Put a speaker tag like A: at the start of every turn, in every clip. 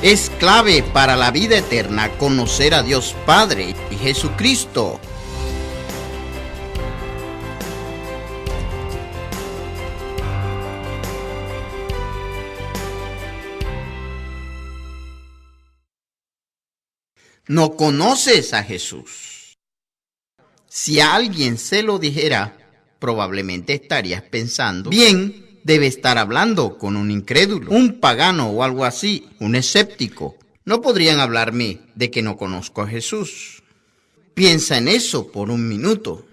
A: Es clave para la vida eterna conocer a Dios Padre y Jesucristo. No conoces a Jesús. Si alguien se lo dijera, probablemente estarías pensando, bien, debe estar hablando con un incrédulo, un pagano o algo así, un escéptico. No podrían hablarme de que no conozco a Jesús. Piensa en eso por un minuto.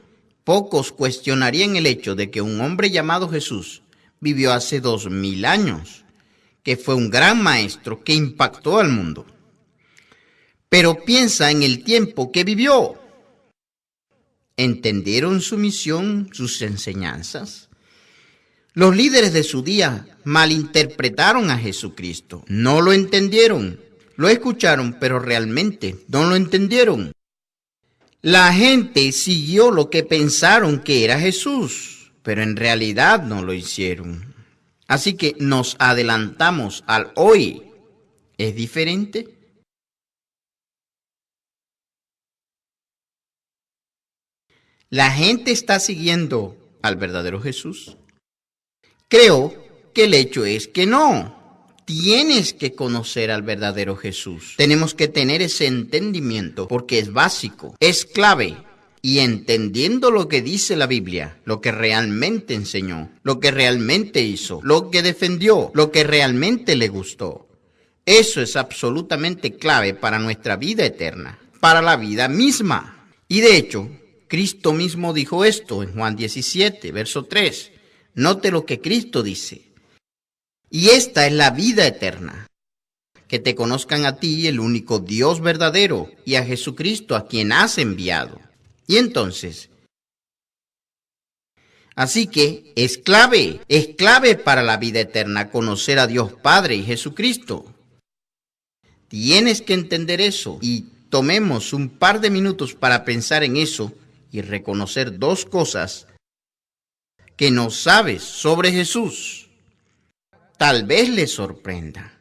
A: Pocos cuestionarían el hecho de que un hombre llamado Jesús vivió hace 2000 años, que fue un gran maestro que impactó al mundo. Pero piensa en el tiempo que vivió. ¿Entendieron su misión, sus enseñanzas? Los líderes de su día malinterpretaron a Jesucristo. No lo entendieron. Lo escucharon, pero realmente no lo entendieron. La gente siguió lo que pensaron que era Jesús, pero en realidad no lo hicieron. Así que nos adelantamos al hoy. ¿Es diferente? ¿La gente está siguiendo al verdadero Jesús? Creo que el hecho es que no. Tienes que conocer al verdadero Jesús. Tenemos que tener ese entendimiento porque es básico, es clave. Y entendiendo lo que dice la Biblia, lo que realmente enseñó, lo que realmente hizo, lo que defendió, lo que realmente le gustó. Eso es absolutamente clave para nuestra vida eterna, para la vida misma. Y de hecho, Cristo mismo dijo esto en Juan 17, verso 3. Note lo que Cristo dice. Y esta es la vida eterna, que te conozcan a ti, el único Dios verdadero, y a Jesucristo, a quien has enviado. Y entonces, así que es clave para la vida eterna conocer a Dios Padre y Jesucristo. Tienes que entender eso y tomemos un par de minutos para pensar en eso y reconocer dos cosas que no sabes sobre Jesús. Tal vez le sorprenda,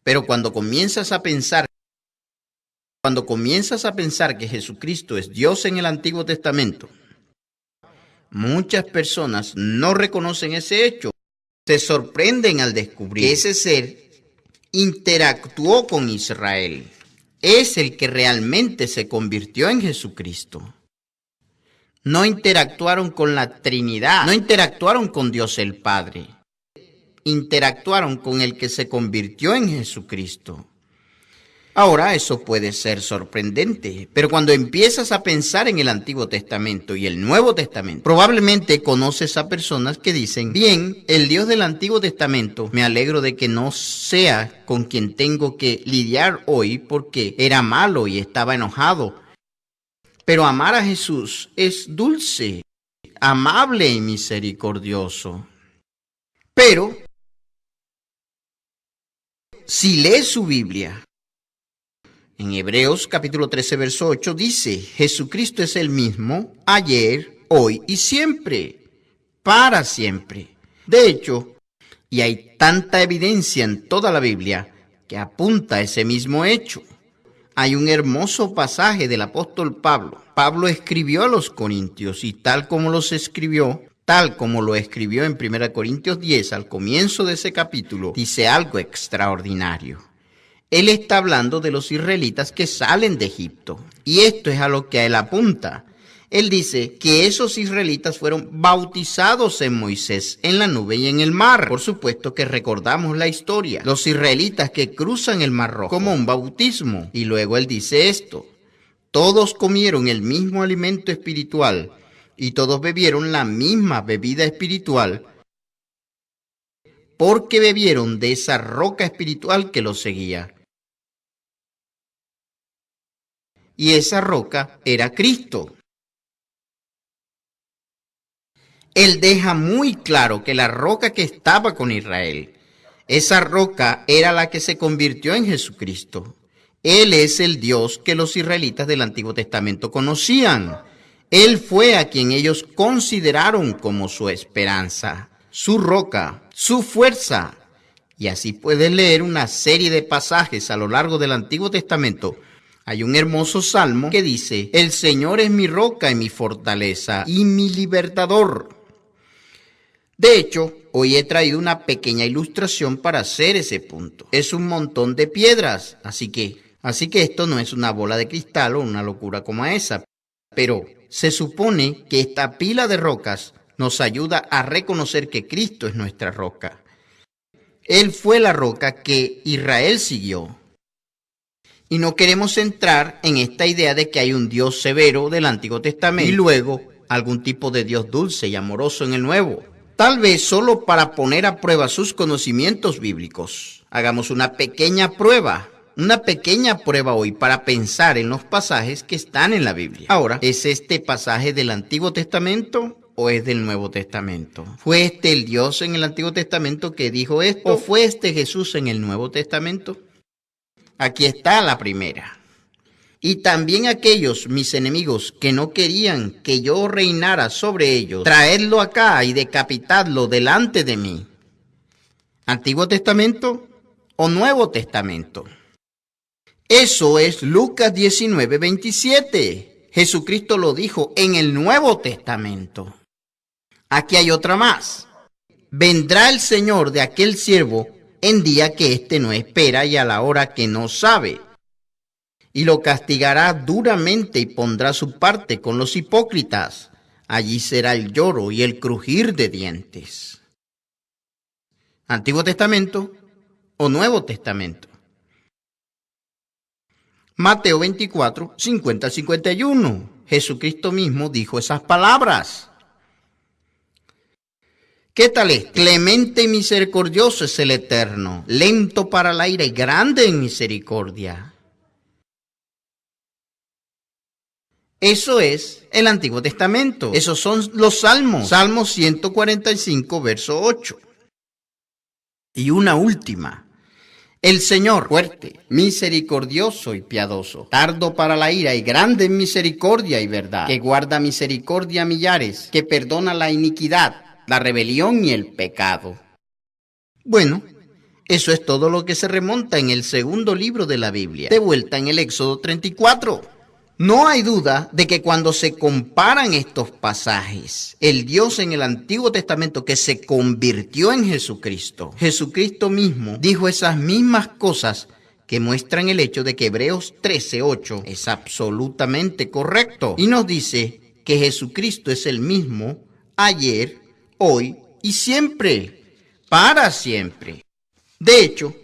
A: pero cuando comienzas a pensar que Jesucristo es Dios en el Antiguo Testamento, muchas personas no reconocen ese hecho. Se sorprenden al descubrir que ese ser interactuó con Israel. Es el que realmente se convirtió en Jesucristo. No interactuaron con la Trinidad, no interactuaron con Dios el Padre. Interactuaron con el que se convirtió en Jesucristo. Ahora, eso puede ser sorprendente, pero cuando empiezas a pensar en el Antiguo Testamento y el Nuevo Testamento, probablemente conoces a personas que dicen, bien, el Dios del Antiguo Testamento, me alegro de que no sea con quien tengo que lidiar hoy porque era malo y estaba enojado. Pero amar a Jesús es dulce, amable y misericordioso. Pero, si lees su Biblia, en Hebreos capítulo 13, verso 8 dice, Jesucristo es el mismo ayer, hoy y siempre, para siempre. De hecho, y hay tanta evidencia en toda la Biblia que apunta a ese mismo hecho. Hay un hermoso pasaje del apóstol Pablo. Pablo escribió a los Corintios y tal como lo escribió en 1 Corintios 10, al comienzo de ese capítulo, dice algo extraordinario. Él está hablando de los israelitas que salen de Egipto. Y esto es a lo que él apunta. Él dice que esos israelitas fueron bautizados en Moisés, en la nube y en el mar. Por supuesto que recordamos la historia. Los israelitas que cruzan el Mar Rojo como un bautismo. Y luego él dice esto. Todos comieron el mismo alimento espiritual y todos bebieron la misma bebida espiritual porque bebieron de esa roca espiritual que los seguía. Y esa roca era Cristo. Él deja muy claro que la roca que estaba con Israel, esa roca era la que se convirtió en Jesucristo. Él es el Dios que los israelitas del Antiguo Testamento conocían. Él fue a quien ellos consideraron como su esperanza, su roca, su fuerza. Y así puedes leer una serie de pasajes a lo largo del Antiguo Testamento. Hay un hermoso salmo que dice: el Señor es mi roca y mi fortaleza y mi libertador. De hecho, hoy he traído una pequeña ilustración para hacer ese punto. Es un montón de piedras, así que esto no es una bola de cristal o una locura como esa. Pero se supone que esta pila de rocas nos ayuda a reconocer que Cristo es nuestra roca. Él fue la roca que Israel siguió. Y no queremos entrar en esta idea de que hay un Dios severo del Antiguo Testamento y luego algún tipo de Dios dulce y amoroso en el Nuevo. Tal vez solo para poner a prueba sus conocimientos bíblicos. Hagamos una pequeña prueba hoy para pensar en los pasajes que están en la Biblia. Ahora, ¿es este pasaje del Antiguo Testamento o es del Nuevo Testamento? ¿Fue este el Dios en el Antiguo Testamento que dijo esto o fue este Jesús en el Nuevo Testamento? Aquí está la primera. Y también aquellos, mis enemigos, que no querían que yo reinara sobre ellos, traedlo acá y decapitadlo delante de mí. ¿Antiguo Testamento o Nuevo Testamento? Eso es Lucas 19:27. Jesucristo lo dijo en el Nuevo Testamento. Aquí hay otra más. Vendrá el Señor de aquel siervo en día que éste no espera y a la hora que no sabe. Y lo castigará duramente y pondrá su parte con los hipócritas. Allí será el lloro y el crujir de dientes. ¿Antiguo Testamento o Nuevo Testamento? Mateo 24, 50-51. Jesucristo mismo dijo esas palabras. ¿Qué tal es? Clemente y misericordioso es el Eterno, lento para la ira y grande en misericordia. Eso es el Antiguo Testamento. Esos son los Salmos. Salmo 145, verso 8. Y una última. El Señor, fuerte, misericordioso y piadoso, tardo para la ira y grande en misericordia y verdad, que guarda misericordia a millares, que perdona la iniquidad, la rebelión y el pecado. Bueno, eso es todo lo que se remonta en el segundo libro de la Biblia, de vuelta en el Éxodo 34. No hay duda de que cuando se comparan estos pasajes, el Dios en el Antiguo Testamento que se convirtió en Jesucristo, Jesucristo mismo dijo esas mismas cosas que muestran el hecho de que Hebreos 13:8 es absolutamente correcto y nos dice que Jesucristo es el mismo ayer, hoy y siempre, para siempre. De hecho,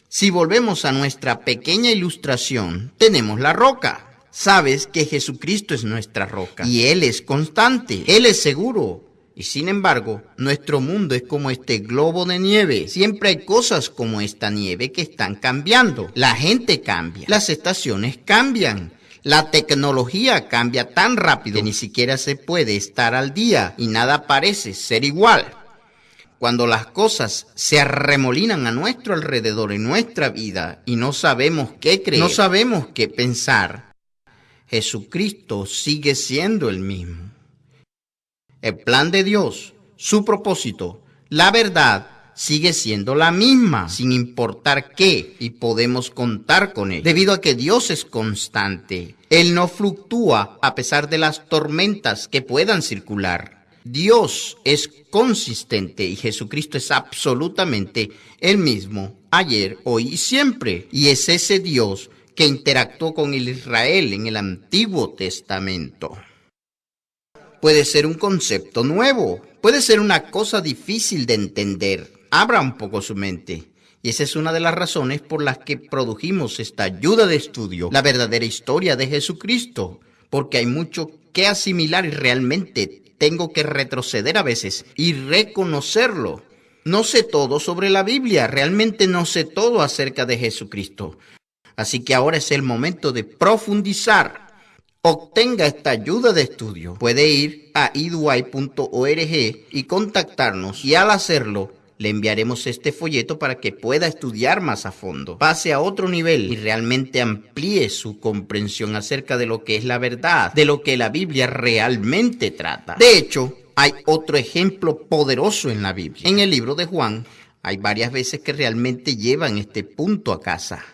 A: si volvemos a nuestra pequeña ilustración, tenemos la roca. Sabes que Jesucristo es nuestra roca y Él es constante, Él es seguro. Y sin embargo, nuestro mundo es como este globo de nieve. Siempre hay cosas como esta nieve que están cambiando. La gente cambia, las estaciones cambian, la tecnología cambia tan rápido que ni siquiera se puede estar al día y nada parece ser igual. Cuando las cosas se arremolinan a nuestro alrededor en nuestra vida y no sabemos qué creer, no sabemos qué pensar, Jesucristo sigue siendo el mismo. El plan de Dios, su propósito, la verdad, sigue siendo la misma, sin importar qué, y podemos contar con él. Debido a que Dios es constante, Él no fluctúa a pesar de las tormentas que puedan circular. Dios es consistente y Jesucristo es absolutamente el mismo, ayer, hoy y siempre. Y es ese Dios que interactuó con el Israel en el Antiguo Testamento. Puede ser un concepto nuevo, puede ser una cosa difícil de entender. Abra un poco su mente. Y esa es una de las razones por las que produjimos esta ayuda de estudio, la verdadera historia de Jesucristo, porque hay mucho que asimilar y realmente tengo que retroceder a veces y reconocerlo. No sé todo sobre la Biblia, realmente no sé todo acerca de Jesucristo. Así que ahora es el momento de profundizar. Obtenga esta ayuda de estudio. Puede ir a edui.org y contactarnos y al hacerlo le enviaremos este folleto para que pueda estudiar más a fondo. Pase a otro nivel y realmente amplíe su comprensión acerca de lo que es la verdad, de lo que la Biblia realmente trata. De hecho, hay otro ejemplo poderoso en la Biblia. En el libro de Juan Hay varias veces que realmente llevan este punto a casa.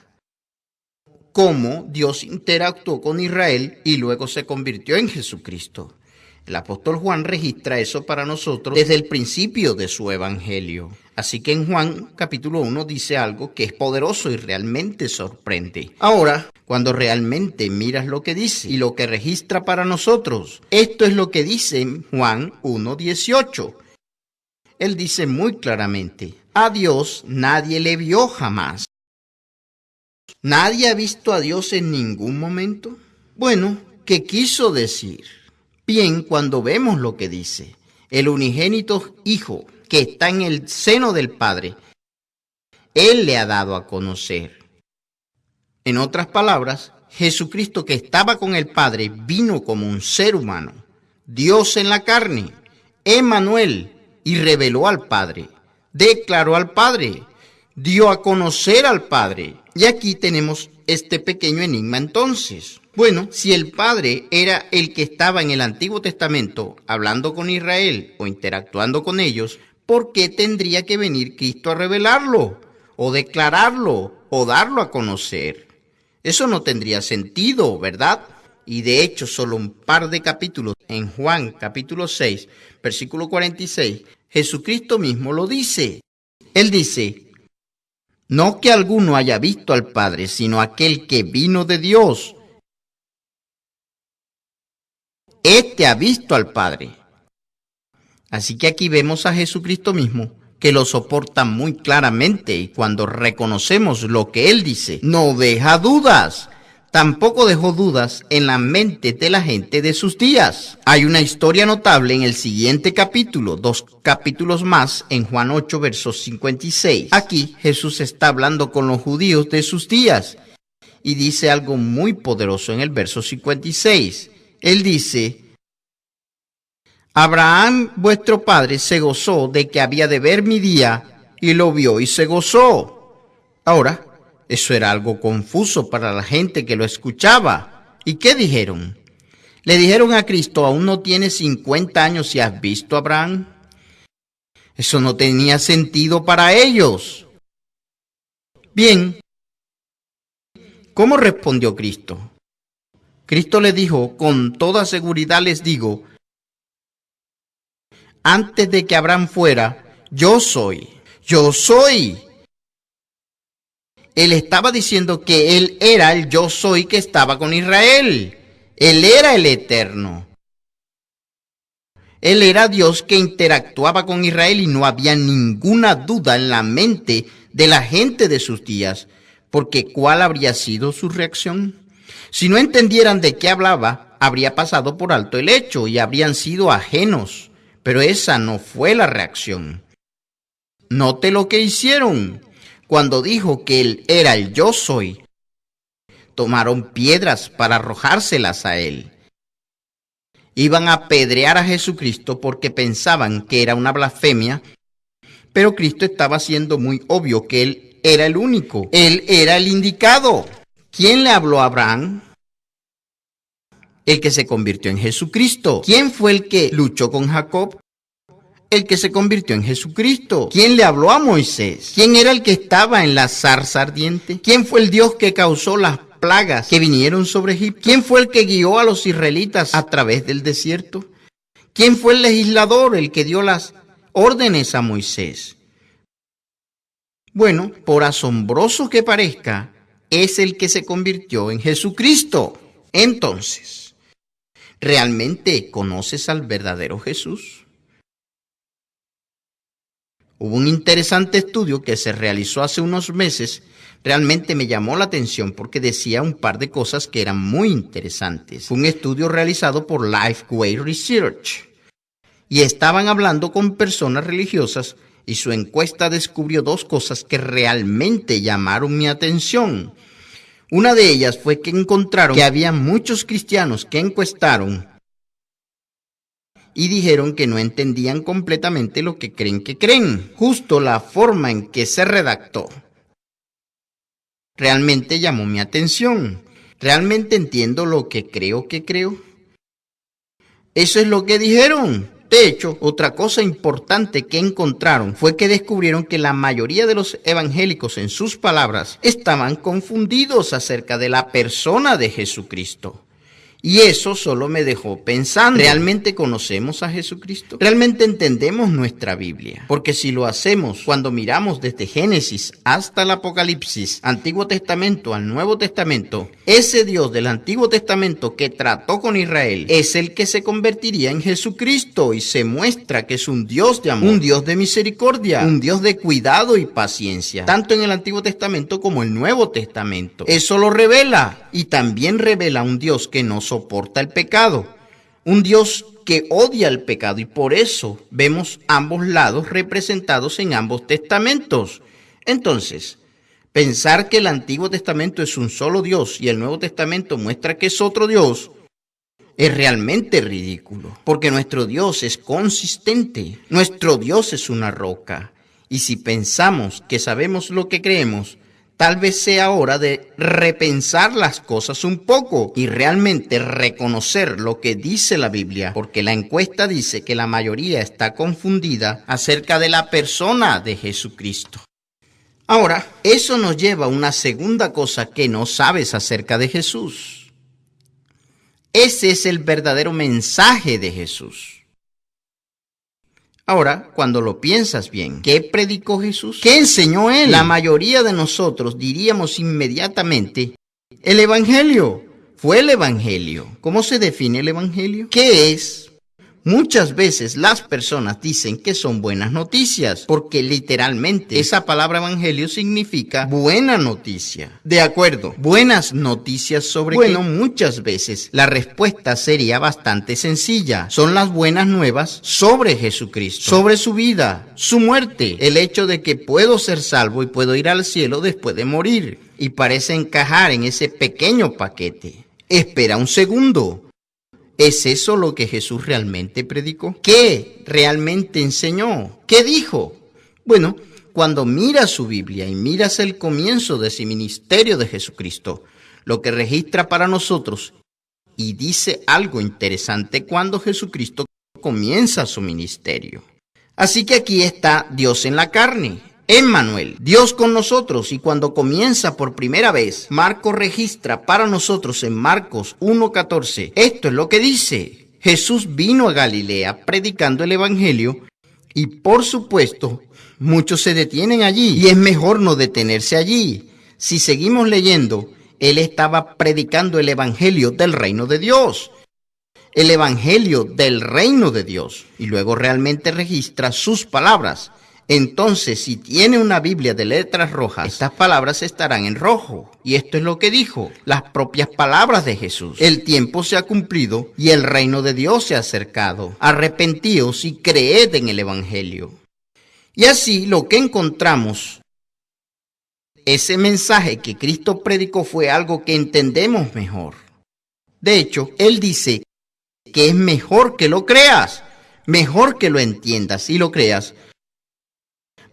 A: Cómo Dios interactuó con Israel y luego se convirtió en Jesucristo. El apóstol Juan registra eso para nosotros desde el principio de su evangelio. Así que en Juan capítulo 1 dice algo que es poderoso y realmente sorprende. Ahora, cuando realmente miras lo que dice y lo que registra para nosotros, esto es lo que dice en Juan 1:18. Él dice muy claramente: a Dios nadie le vio jamás. ¿Nadie ha visto a Dios en ningún momento? Bueno, ¿qué quiso decir? Bien, cuando vemos lo que dice, el unigénito Hijo que está en el seno del Padre, Él le ha dado a conocer. En otras palabras, Jesucristo que estaba con el Padre vino como un ser humano, Dios en la carne, Emmanuel, y reveló al Padre, declaró al Padre, dio a conocer al Padre. Y aquí tenemos este pequeño enigma entonces. Bueno, si el Padre era el que estaba en el Antiguo Testamento hablando con Israel o interactuando con ellos, ¿por qué tendría que venir Cristo a revelarlo, o declararlo, o darlo a conocer? Eso no tendría sentido, ¿verdad? Y de hecho, solo un par de capítulos, en Juan capítulo 6, versículo 46, Jesucristo mismo lo dice. Él dice: no que alguno haya visto al Padre, sino aquel que vino de Dios. Este ha visto al Padre. Así que aquí vemos a Jesucristo mismo, que lo soporta muy claramente, y cuando reconocemos lo que Él dice, no deja dudas. Tampoco dejó dudas en la mente de la gente de sus días. Hay una historia notable en el siguiente capítulo, 2 capítulos más, en Juan 8, versos 56. Aquí Jesús está hablando con los judíos de sus días y dice algo muy poderoso en el verso 56. Él dice: Abraham, vuestro padre, se gozó de que había de ver mi día, y lo vio y se gozó. Ahora, eso era algo confuso para la gente que lo escuchaba. ¿Y qué dijeron? Le dijeron a Cristo: aún no tienes 50 años y has visto a Abraham. Eso no tenía sentido para ellos. Bien, ¿cómo respondió Cristo? Cristo le dijo: con toda seguridad les digo, antes de que Abraham fuera, yo soy. Yo soy. Él estaba diciendo que Él era el yo soy que estaba con Israel. Él era el eterno. Él era Dios que interactuaba con Israel y no había ninguna duda en la mente de la gente de sus días, porque ¿cuál habría sido su reacción? Si no entendieran de qué hablaba, habría pasado por alto el hecho y habrían sido ajenos, pero esa no fue la reacción. Note lo que hicieron. Cuando dijo que Él era el yo soy, tomaron piedras para arrojárselas a Él. Iban a apedrear a Jesucristo porque pensaban que era una blasfemia, pero Cristo estaba siendo muy obvio que Él era el único. Él era el indicado. ¿Quién le habló a Abraham? El que se convirtió en Jesucristo. ¿Quién fue el que luchó con Jacob? El que se convirtió en Jesucristo. ¿Quién le habló a Moisés? ¿Quién era el que estaba en la zarza ardiente? ¿Quién fue el Dios que causó las plagas que vinieron sobre Egipto? ¿Quién fue el que guió a los israelitas a través del desierto? ¿Quién fue el legislador, el que dio las órdenes a Moisés? Bueno, por asombroso que parezca, es el que se convirtió en Jesucristo. Entonces, ¿realmente conoces al verdadero Jesús? Hubo un interesante estudio que se realizó hace unos meses. Realmente me llamó la atención porque decía un par de cosas que eran muy interesantes. Fue un estudio realizado por Lifeway Research y estaban hablando con personas religiosas y su encuesta descubrió dos cosas que realmente llamaron mi atención. Una de ellas fue que encontraron que había muchos cristianos que encuestaron y dijeron que no entendían completamente lo que creen que creen, justo la forma en que se redactó. Realmente llamó mi atención. ¿Realmente entiendo lo que creo que creo? Eso es lo que dijeron. De hecho, otra cosa importante que encontraron fue que descubrieron que la mayoría de los evangélicos en sus palabras estaban confundidos acerca de la persona de Jesucristo. Y eso solo me dejó pensando, ¿realmente conocemos a Jesucristo? ¿Realmente entendemos nuestra Biblia? Porque si lo hacemos cuando miramos desde Génesis hasta el Apocalipsis, Antiguo Testamento al Nuevo Testamento, ese Dios del Antiguo Testamento que trató con Israel es el que se convertiría en Jesucristo y se muestra que es un Dios de amor, un Dios de misericordia, un Dios de cuidado y paciencia, tanto en el Antiguo Testamento como el Nuevo Testamento. Eso lo revela y también revela un Dios que no soporta el pecado, un Dios que odia el pecado, y por eso vemos ambos lados representados en ambos testamentos. Entonces, pensar que el Antiguo Testamento es un solo Dios y el Nuevo Testamento muestra que es otro Dios es realmente ridículo, porque nuestro Dios es consistente, nuestro Dios es una roca, y si pensamos que sabemos lo que creemos, tal vez sea hora de repensar las cosas un poco y realmente reconocer lo que dice la Biblia, porque la encuesta dice que la mayoría está confundida acerca de la persona de Jesucristo. Ahora, eso nos lleva a una segunda cosa que no sabes acerca de Jesús. Ese es el verdadero mensaje de Jesús. Ahora, cuando lo piensas bien, ¿qué predicó Jesús? ¿Qué enseñó Él? La mayoría de nosotros diríamos inmediatamente, el Evangelio. Fue el Evangelio. ¿Cómo se define el Evangelio? ¿Qué es? Muchas veces las personas dicen que son buenas noticias, porque literalmente esa palabra evangelio significa buena noticia. De acuerdo, buenas noticias sobre qué. Bueno, muchas veces la respuesta sería bastante sencilla. Son las buenas nuevas sobre Jesucristo, sobre su vida, su muerte, el hecho de que puedo ser salvo y puedo ir al cielo después de morir. Y parece encajar en ese pequeño paquete. Espera un segundo. ¿Es eso lo que Jesús realmente predicó? ¿Qué realmente enseñó? ¿Qué dijo? Bueno, cuando miras su Biblia y miras el comienzo de ese ministerio de Jesucristo, lo que registra para nosotros, y dice algo interesante cuando Jesucristo comienza su ministerio. Así que aquí está Dios en la carne, Emmanuel, Dios con nosotros, y cuando comienza por primera vez, Marcos registra para nosotros en Marcos 1:14. Esto es lo que dice: Jesús vino a Galilea predicando el Evangelio, y por supuesto, muchos se detienen allí, y es mejor no detenerse allí. Si seguimos leyendo, Él estaba predicando el Evangelio del reino de Dios. El Evangelio del reino de Dios, y luego realmente registra sus palabras. Entonces, si tiene una Biblia de letras rojas, estas palabras estarán en rojo. Y esto es lo que dijo, las propias palabras de Jesús. El tiempo se ha cumplido y el reino de Dios se ha acercado. Arrepentíos y creed en el Evangelio. Y así lo que encontramos, ese mensaje que Cristo predicó fue algo que entendemos mejor. De hecho, Él dice que es mejor que lo creas, mejor que lo entiendas y lo creas,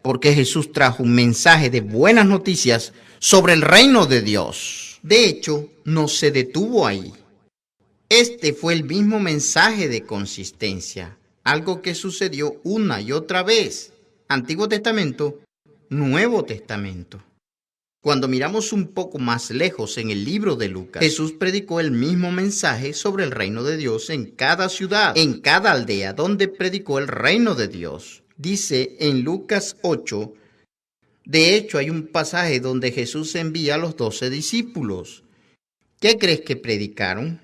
A: porque Jesús trajo un mensaje de buenas noticias sobre el reino de Dios. De hecho, no se detuvo ahí. Este fue el mismo mensaje de consistencia, algo que sucedió una y otra vez. Antiguo Testamento, Nuevo Testamento. Cuando miramos un poco más lejos en el libro de Lucas, Jesús predicó el mismo mensaje sobre el reino de Dios en cada ciudad, en cada aldea donde predicó el reino de Dios. Dice en Lucas 8, de hecho hay un pasaje donde Jesús envía a los 12 discípulos. ¿Qué crees que predicaron?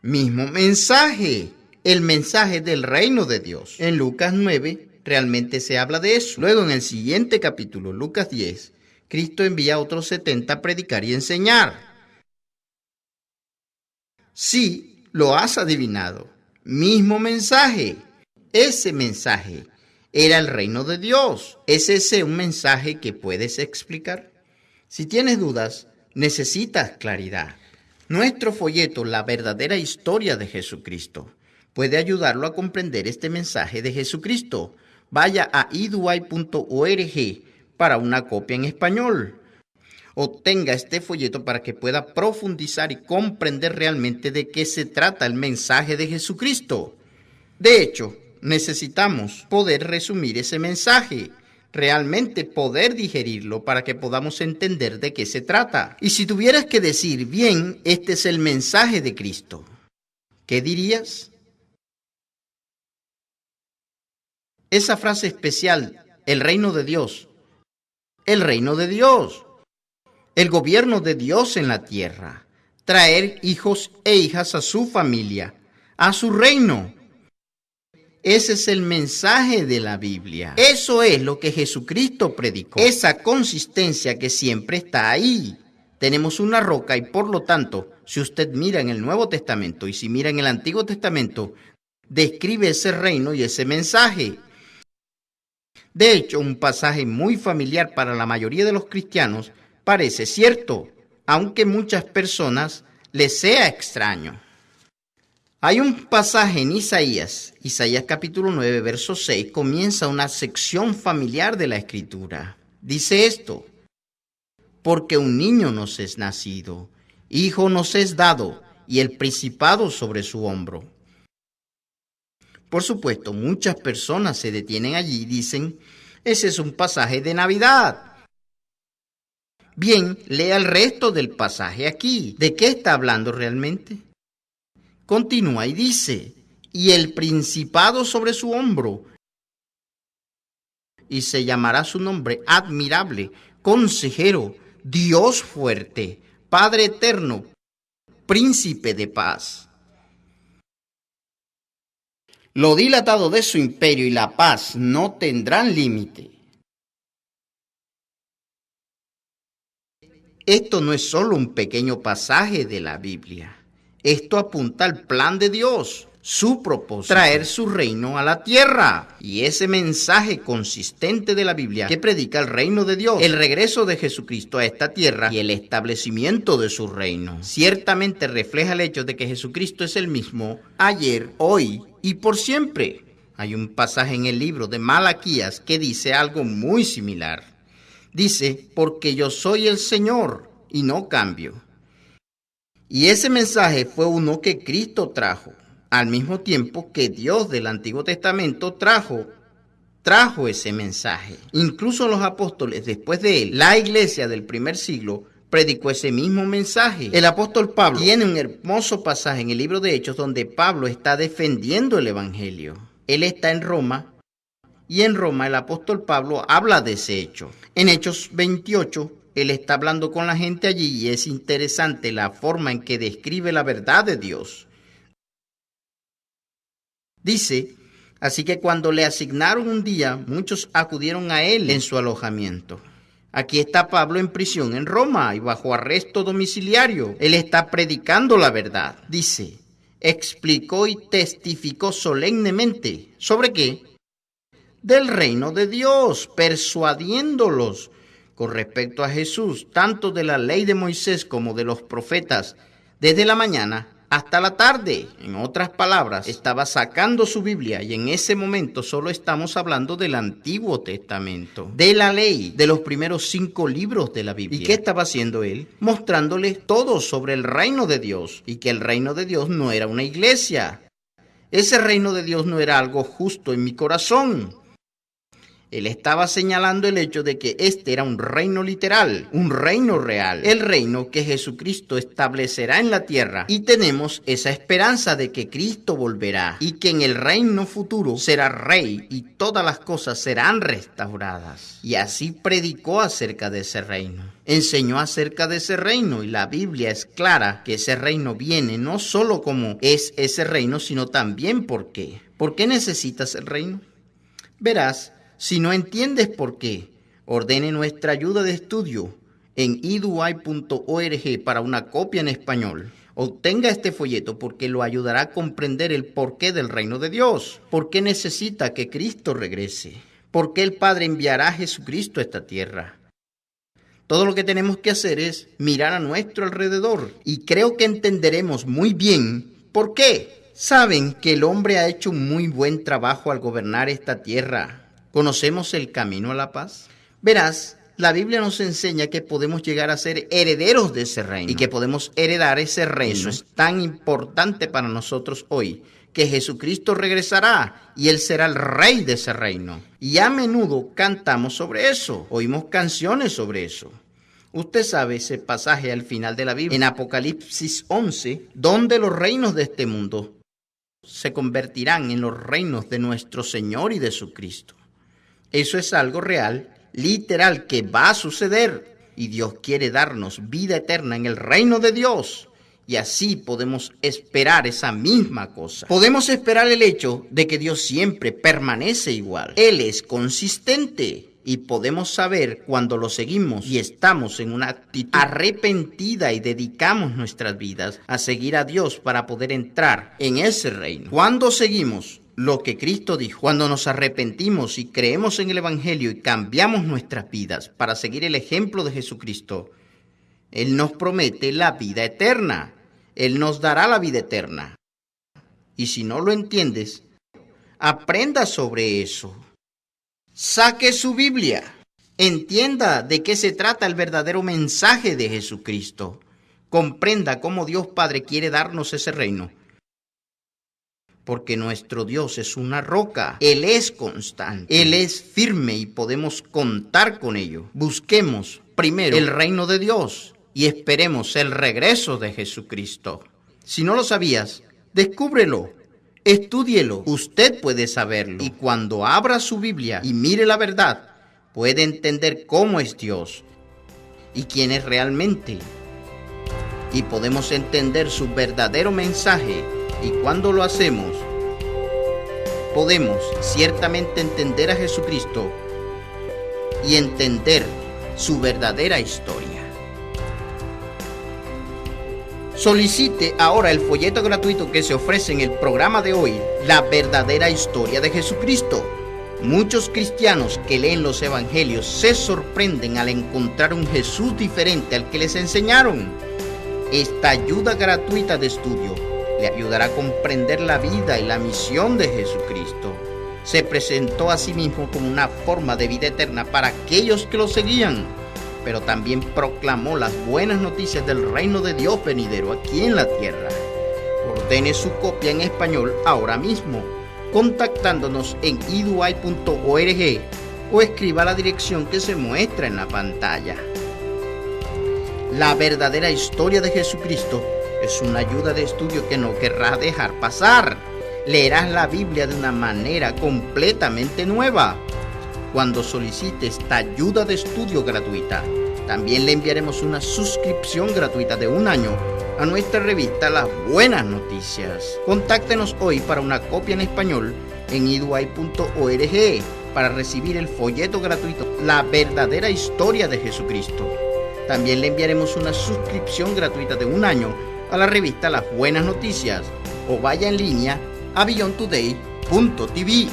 A: Mismo mensaje, el mensaje del reino de Dios. En Lucas 9 realmente se habla de eso. Luego en el siguiente capítulo, Lucas 10, Cristo envía a otros 70 a predicar y enseñar. Sí, lo has adivinado. Mismo mensaje. Ese mensaje era el reino de Dios. ¿Es ese un mensaje que puedes explicar? Si tienes dudas, necesitas claridad. Nuestro folleto, La verdadera historia de Jesucristo, puede ayudarlo a comprender este mensaje de Jesucristo. Vaya a eduay.org para una copia en español. Obtenga este folleto para que pueda profundizar y comprender realmente de qué se trata el mensaje de Jesucristo. De hecho, necesitamos poder resumir ese mensaje, realmente poder digerirlo para que podamos entender de qué se trata. Y si tuvieras que decir, bien, este es el mensaje de Cristo, ¿qué dirías? Esa frase especial, el reino de Dios, el reino de Dios, el gobierno de Dios en la tierra, traer hijos e hijas a su familia, a su reino. Ese es el mensaje de la Biblia. Eso es lo que Jesucristo predicó. Esa consistencia que siempre está ahí. Tenemos una roca y por lo tanto, si usted mira en el Nuevo Testamento y si mira en el Antiguo Testamento, describe ese reino y ese mensaje. De hecho, un pasaje muy familiar para la mayoría de los cristianos parece cierto, aunque muchas personas les sea extraño. Hay un pasaje en Isaías capítulo 9, verso 6, comienza una sección familiar de la Escritura. Dice esto: porque un niño nos es nacido, hijo nos es dado, y el principado sobre su hombro. Por supuesto, muchas personas se detienen allí y dicen, ese es un pasaje de Navidad. Bien, lea el resto del pasaje aquí. ¿De qué está hablando realmente? Continúa y dice, y el principado sobre su hombro, y se llamará su nombre admirable, consejero, Dios fuerte, Padre eterno, príncipe de paz. Lo dilatado de su imperio y la paz no tendrán límite. Esto no es solo un pequeño pasaje de la Biblia. Esto apunta al plan de Dios, su propósito, traer su reino a la tierra. Y ese mensaje consistente de la Biblia que predica el reino de Dios, el regreso de Jesucristo a esta tierra y el establecimiento de su reino, ciertamente refleja el hecho de que Jesucristo es el mismo ayer, hoy y por siempre. Hay un pasaje en el libro de Malaquías que dice algo muy similar. Dice, porque yo soy el Señor y no cambio. Y ese mensaje fue uno que Cristo trajo, al mismo tiempo que Dios del Antiguo Testamento trajo ese mensaje. Incluso los apóstoles después de él, la iglesia del primer siglo, predicó ese mismo mensaje. El apóstol Pablo tiene un hermoso pasaje en el libro de Hechos donde Pablo está defendiendo el evangelio. Él está en Roma y en Roma el apóstol Pablo habla de ese hecho. En Hechos 28, él está hablando con la gente allí y es interesante la forma en que describe la verdad de Dios. Dice, así que cuando le asignaron un día, muchos acudieron a él en su alojamiento. Aquí está Pablo en prisión en Roma y bajo arresto domiciliario. Él está predicando la verdad. Dice, explicó y testificó solemnemente. ¿Sobre qué? Del reino de Dios, persuadiéndolos con respecto a Jesús, tanto de la ley de Moisés como de los profetas, desde la mañana hasta la tarde. En otras palabras, estaba sacando su Biblia y en ese momento solo estamos hablando del Antiguo Testamento, de la ley, de los primeros 5 libros de la Biblia. ¿Y qué estaba haciendo él? Mostrándoles todo sobre el reino de Dios y que el reino de Dios no era una iglesia. Ese reino de Dios no era algo justo en mi corazón. Él estaba señalando el hecho de que este era un reino literal, un reino real, el reino que Jesucristo establecerá en la tierra. Y tenemos esa esperanza de que Cristo volverá y que en el reino futuro será rey y todas las cosas serán restauradas. Y así predicó acerca de ese reino. Enseñó acerca de ese reino y la Biblia es clara que ese reino viene no solo como es ese reino, sino también por qué. ¿Por qué necesitas el reino? Verás, si no entiendes por qué, ordene nuestra ayuda de estudio en eduy.org para una copia en español. Obtenga este folleto porque lo ayudará a comprender el porqué del reino de Dios. ¿Por qué necesita que Cristo regrese? ¿Por qué el Padre enviará a Jesucristo a esta tierra? Todo lo que tenemos que hacer es mirar a nuestro alrededor y creo que entenderemos muy bien por qué. Saben que el hombre ha hecho un muy buen trabajo al gobernar esta tierra. ¿Conocemos el camino a la paz? Verás, la Biblia nos enseña que podemos llegar a ser herederos de ese reino y que podemos heredar ese reino. Eso es tan importante para nosotros hoy que Jesucristo regresará y Él será el rey de ese reino. Y a menudo cantamos sobre eso, oímos canciones sobre eso. Usted sabe ese pasaje al final de la Biblia, en Apocalipsis 11, donde los reinos de este mundo se convertirán en los reinos de nuestro Señor y de su Cristo. Eso es algo real, literal, que va a suceder. Y Dios quiere darnos vida eterna en el reino de Dios. Y así podemos esperar esa misma cosa. Podemos esperar el hecho de que Dios siempre permanece igual. Él es consistente. Y podemos saber cuando lo seguimos y estamos en una actitud arrepentida y dedicamos nuestras vidas a seguir a Dios para poder entrar en ese reino. Cuando seguimos lo que Cristo dijo, cuando nos arrepentimos y creemos en el Evangelio y cambiamos nuestras vidas para seguir el ejemplo de Jesucristo, Él nos promete la vida eterna. Él nos dará la vida eterna. Y si no lo entiendes, aprenda sobre eso. Saque su Biblia. Entienda de qué se trata el verdadero mensaje de Jesucristo. Comprenda cómo Dios Padre quiere darnos ese reino. Porque nuestro Dios es una roca. Él es constante. Él es firme y podemos contar con ello. Busquemos primero el reino de Dios y esperemos el regreso de Jesucristo. Si no lo sabías, descúbrelo. Estúdielo, usted puede saberlo. Y cuando abra su Biblia y mire la verdad, puede entender cómo es Dios y quién es realmente. Y podemos entender su verdadero mensaje. Y cuando lo hacemos, podemos ciertamente entender a Jesucristo y entender su verdadera historia. Solicite ahora el folleto gratuito que se ofrece en el programa de hoy, La verdadera historia de Jesucristo. Muchos cristianos que leen los evangelios se sorprenden al encontrar un Jesús diferente al que les enseñaron. Esta ayuda gratuita de estudio le ayudará a comprender la vida y la misión de Jesucristo. Se presentó a sí mismo como una forma de vida eterna para aquellos que lo seguían, pero también proclamó las buenas noticias del reino de Dios venidero aquí en la tierra. Ordene su copia en español ahora mismo, contactándonos en eduy.org o escriba la dirección que se muestra en la pantalla. La verdadera historia de Jesucristo es una ayuda de estudio que no querrás dejar pasar. Leerás la Biblia de una manera completamente nueva cuando solicite esta ayuda de estudio gratuita. También le enviaremos una suscripción gratuita de 1 año a nuestra revista Las Buenas Noticias. Contáctenos hoy para una copia en español en eduy.org para recibir el folleto gratuito La verdadera historia de Jesucristo. También le enviaremos una suscripción gratuita de 1 año a la revista Las Buenas Noticias o vaya en línea a beyondtoday.tv.